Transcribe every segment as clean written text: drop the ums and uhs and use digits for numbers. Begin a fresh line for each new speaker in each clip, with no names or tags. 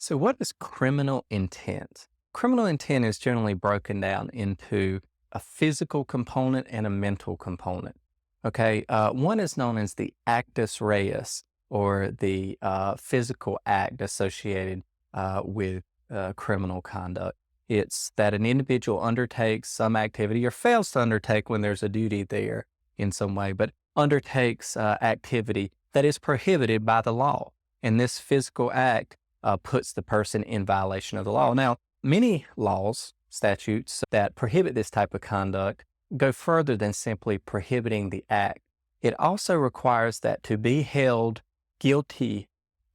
So, what is criminal intent? Criminal intent is generally broken down into a physical component and a mental component. Okay. One is known as the actus reus, or the physical act associated with criminal conduct. It's that an individual undertakes some activity or fails to undertake when there's a duty there in some way, but undertakes activity that is prohibited by the law. And this physical act puts the person in violation of the law. Now, many laws, statutes that prohibit this type of conduct go further than simply prohibiting the act. It also requires that to be held guilty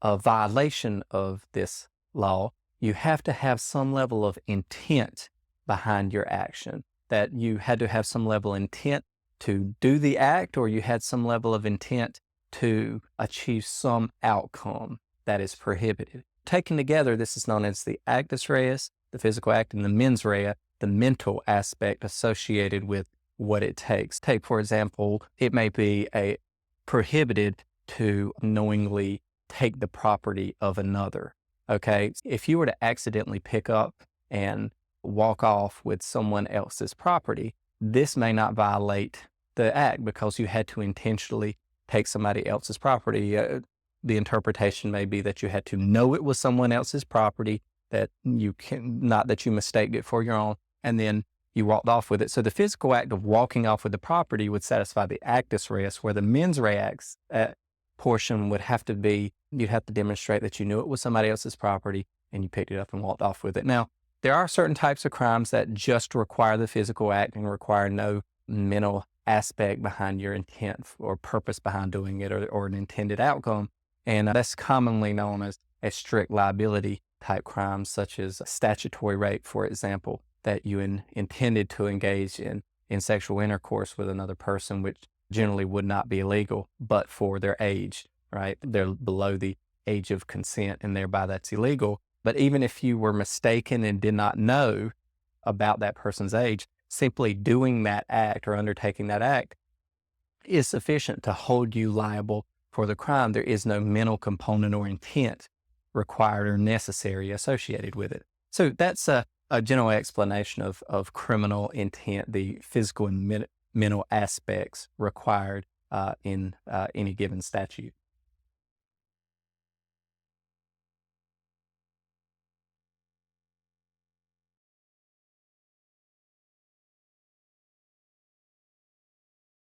of violation of this law, you have to have some level of intent behind your action, that you had to have some level of intent to do the act, or you had some level of intent to achieve some outcome that is prohibited. Taken together, this is known as the actus reus, the physical act, and the mens rea, the mental aspect associated with what it takes. Take, for example, it may be prohibited to knowingly take the property of another. Okay. If you were to accidentally pick up and walk off with someone else's property, this may not violate the act because you had to intentionally take somebody else's property. The interpretation may be that you had to know it was someone else's property, that not that you mistaked it for your own, and then you walked off with it. So the physical act of walking off with the property would satisfy the actus reus, where the mens rea portion would have to be, you'd have to demonstrate that you knew it was somebody else's property and you picked it up and walked off with it. Now, there are certain types of crimes that just require the physical act and require no mental aspect behind your intent or purpose behind doing it, or an intended outcome. And that's commonly known as strict liability type crimes, such as statutory rape, for example, that you intended to engage in sexual intercourse with another person, which generally would not be illegal, but for their age, right? They're below the age of consent, and thereby that's illegal. But even if you were mistaken and did not know about that person's age, simply doing that act or undertaking that act is sufficient to hold you liable for the crime. There is no mental component or intent required or necessary associated with it. So that's a general explanation of criminal intent, the physical and mental aspects required in any given statute.